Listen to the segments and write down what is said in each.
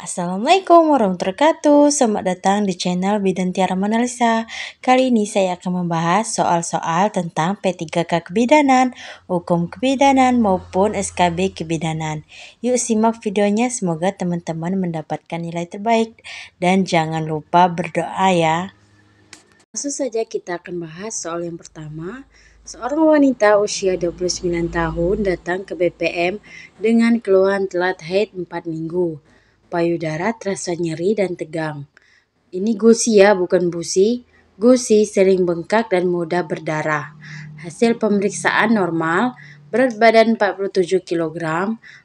Assalamualaikum warahmatullahi wabarakatuh. Selamat datang di channel Bidan Tiara Monalisa. Kali ini saya akan membahas soal-soal tentang P3K Kebidanan, Hukum Kebidanan maupun SKB Kebidanan. Yuk simak videonya, semoga teman-teman mendapatkan nilai terbaik dan jangan lupa berdoa ya. Langsung saja kita akan bahas soal yang pertama. Seorang wanita usia 29 tahun datang ke BPM dengan keluhan telat haid 4 minggu. Payudara terasa nyeri dan tegang. Ini gusi ya, bukan busi. Gusi sering bengkak dan mudah berdarah. Hasil pemeriksaan normal, berat badan 47 kg,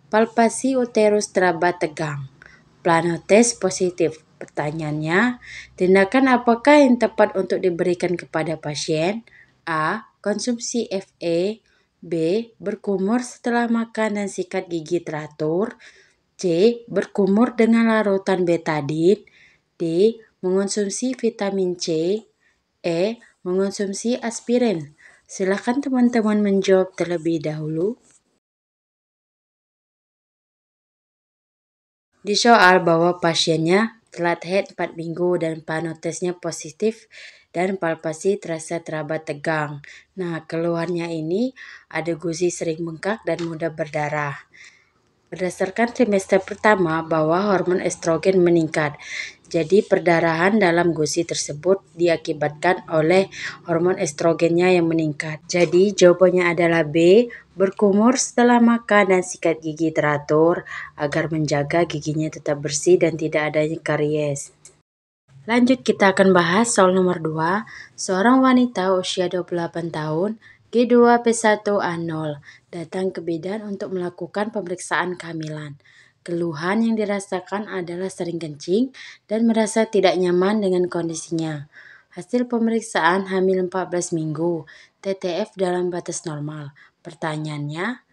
palpasi uterus teraba tegang. Planotes positif. Pertanyaannya, tindakan apakah yang tepat untuk diberikan kepada pasien? A. Konsumsi Fe. B. Berkumur setelah makan dan sikat gigi teratur. C. Berkumur dengan larutan betadine. D. Mengonsumsi vitamin C. E. Mengonsumsi aspirin. Silakan teman-teman menjawab terlebih dahulu. Di soal bahwa pasiennya telat haid 4 minggu dan panotesnya positif dan palpasi terasa teraba tegang. Nah, keluhannya ini ada gusi sering bengkak dan mudah berdarah. Berdasarkan trimester pertama bahwa hormon estrogen meningkat. Jadi perdarahan dalam gusi tersebut diakibatkan oleh hormon estrogennya yang meningkat. Jadi jawabannya adalah B, berkumur setelah makan dan sikat gigi teratur agar menjaga giginya tetap bersih dan tidak adanya karies. Lanjut kita akan bahas soal nomor 2. Seorang wanita usia 28 tahun G2P1A0 datang ke bidan untuk melakukan pemeriksaan kehamilan. Keluhan yang dirasakan adalah sering kencing dan merasa tidak nyaman dengan kondisinya. Hasil pemeriksaan hamil 14 minggu, TTF dalam batas normal. Pertanyaannya,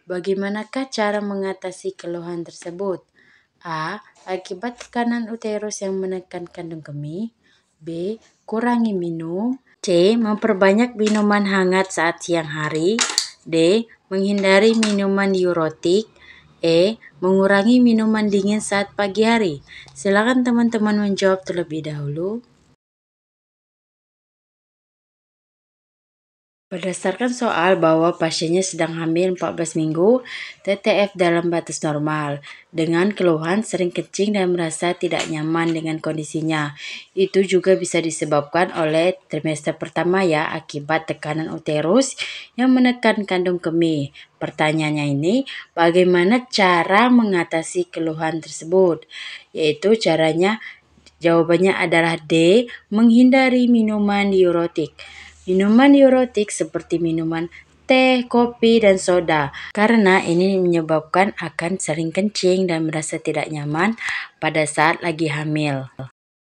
bagaimanakah cara mengatasi keluhan tersebut? A. Akibat tekanan uterus yang menekan kandung kemih. B. Kurangi minum. C. Memperbanyak minuman hangat saat siang hari. D. Menghindari minuman diuretik. E. Mengurangi minuman dingin saat pagi hari. Silakan teman-teman menjawab terlebih dahulu. Berdasarkan soal bahwa pasiennya sedang hamil 14 minggu, TTF dalam batas normal, dengan keluhan sering kencing dan merasa tidak nyaman dengan kondisinya. Itu juga bisa disebabkan oleh trimester pertama ya, akibat tekanan uterus yang menekan kandung kemih. Pertanyaannya ini, bagaimana cara mengatasi keluhan tersebut? Yaitu jawabannya adalah D, menghindari minuman diuretik. Minuman diuretik seperti minuman teh, kopi, dan soda, karena ini menyebabkan akan sering kencing dan merasa tidak nyaman pada saat lagi hamil.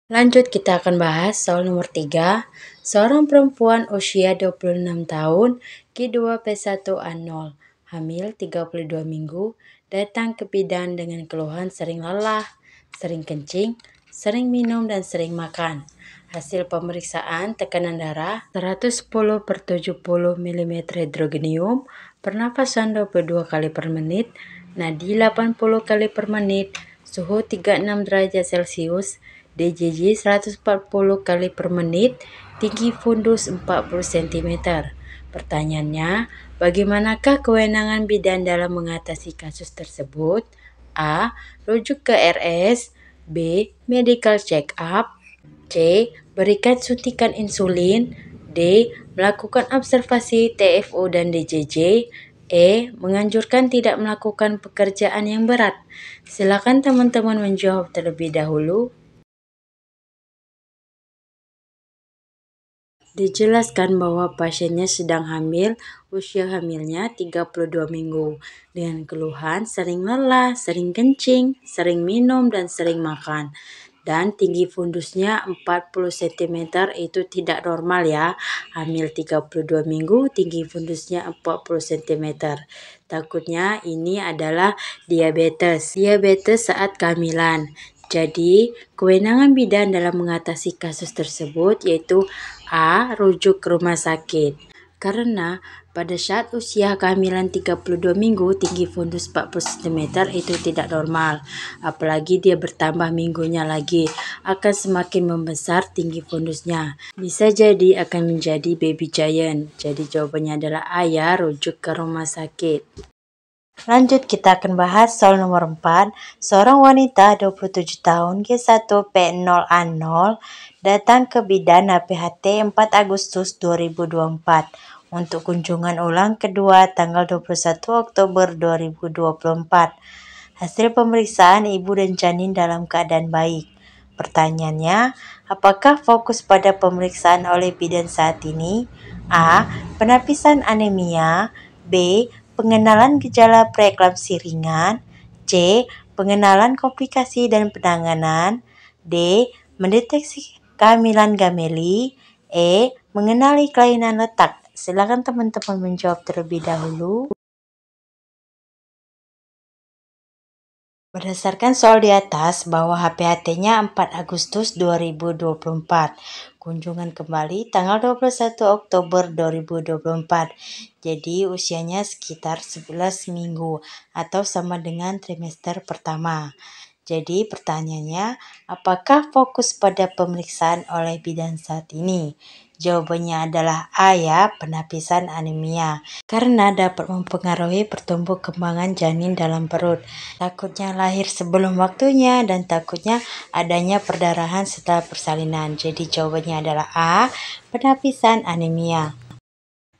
Lanjut kita akan bahas soal nomor 3. Seorang perempuan usia 26 tahun G2P1A0 hamil 32 minggu datang ke bidan dengan keluhan sering lelah, sering kencing, sering minum, dan sering makan. Hasil pemeriksaan tekanan darah 110/70 mm hidrogenium, pernafasan 22 kali per menit, nadi 80 kali per menit, suhu 36 derajat Celcius, DJJ 140 kali per menit, tinggi fundus 40 cm. Pertanyaannya, bagaimanakah kewenangan bidan dalam mengatasi kasus tersebut? A. Rujuk ke RS. B. Medical check up. C. Berikan suntikan insulin. D. Melakukan observasi TFO dan DJJ. E. Menganjurkan tidak melakukan pekerjaan yang berat. Silakan teman-teman menjawab terlebih dahulu. Dijelaskan bahwa pasiennya sedang hamil, usia hamilnya 32 minggu, dengan keluhan sering lelah, sering kencing, sering minum, dan sering makan. Dan tinggi fundusnya 40 cm itu tidak normal ya. Hamil 32 minggu, tinggi fundusnya 40 cm. Takutnya ini adalah diabetes saat kehamilan. Jadi, kewenangan bidan dalam mengatasi kasus tersebut yaitu A. Rujuk ke rumah sakit. Karena pada saat usia kehamilan 32 minggu, tinggi fundus 40 cm itu tidak normal. Apalagi dia bertambah minggunya lagi, akan semakin membesar tinggi fundusnya. Bisa jadi akan menjadi baby giant. Jadi jawabannya adalah ayah, rujuk ke rumah sakit. Lanjut, kita akan bahas soal nomor 4. Seorang wanita 27 tahun G1P0A0 datang ke bidan HPHT 4 Agustus 2024 untuk kunjungan ulang kedua tanggal 21 Oktober 2024. Hasil pemeriksaan ibu dan janin dalam keadaan baik. Pertanyaannya, apakah fokus pada pemeriksaan oleh bidan saat ini? A. Penapisan anemia. B. Pengenalan gejala preeklamsi ringan. C. Pengenalan komplikasi dan penanganan. D. Mendeteksi kehamilan gameli. E. Mengenali kelainan letak. Silakan teman-teman menjawab terlebih dahulu. Berdasarkan soal di atas, bahwa HPHT-nya 4 Agustus 2024. Kunjungan kembali tanggal 21 Oktober 2024. Jadi usianya sekitar 11 minggu atau sama dengan trimester pertama. Jadi pertanyaannya, apakah fokus pada pemeriksaan oleh bidan saat ini? Jawabannya adalah A ya, penapisan anemia. Karena dapat mempengaruhi pertumbuh kembangan janin dalam perut. Takutnya lahir sebelum waktunya dan takutnya adanya perdarahan setelah persalinan. Jadi jawabannya adalah A, penapisan anemia.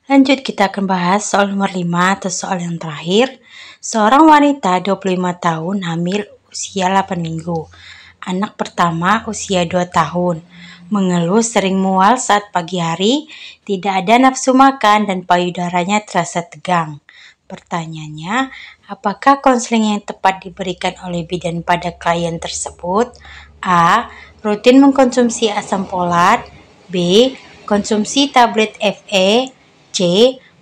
Lanjut, kita akan bahas soal nomor 5 atau soal yang terakhir. Seorang wanita 25 tahun hamil usia 8 minggu. Anak pertama usia 2 tahun. Mengeluh sering mual saat pagi hari, tidak ada nafsu makan dan payudaranya terasa tegang. Pertanyaannya, apakah konseling yang tepat diberikan oleh bidan pada klien tersebut? A. Rutin mengkonsumsi asam folat. B. Konsumsi tablet Fe. C.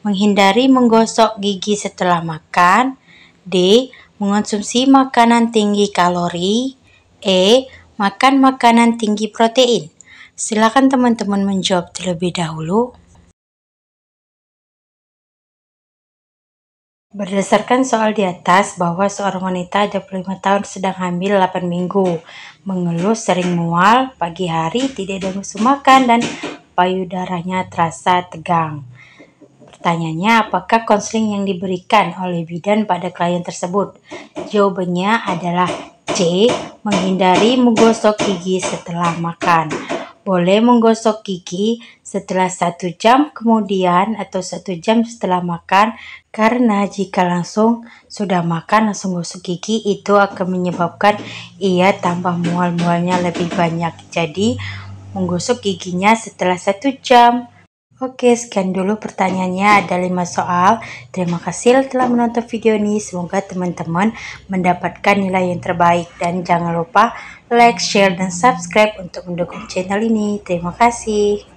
Menghindari menggosok gigi setelah makan. D. Mengonsumsi makanan tinggi kalori. E. Makan makanan tinggi protein. Silakan teman-teman menjawab terlebih dahulu. Berdasarkan soal di atas, bahwa seorang wanita 25 tahun sedang hamil 8 minggu, mengeluh sering mual, pagi hari tidak ada nafsu makan dan payudaranya terasa tegang. Pertanyaannya, apakah konseling yang diberikan oleh bidan pada klien tersebut? Jawabannya adalah C. Menghindari menggosok gigi setelah makan. Boleh menggosok gigi setelah 1 jam kemudian atau 1 jam setelah makan, karena jika langsung sudah makan langsung gosok gigi itu akan menyebabkan ia tambah mual-mualnya lebih banyak. Jadi menggosok giginya setelah 1 jam. Oke, sekian dulu pertanyaannya, ada 5 soal. Terima kasih telah menonton video ini. Semoga teman-teman mendapatkan nilai yang terbaik. Dan jangan lupa like, share, dan subscribe untuk mendukung channel ini. Terima kasih.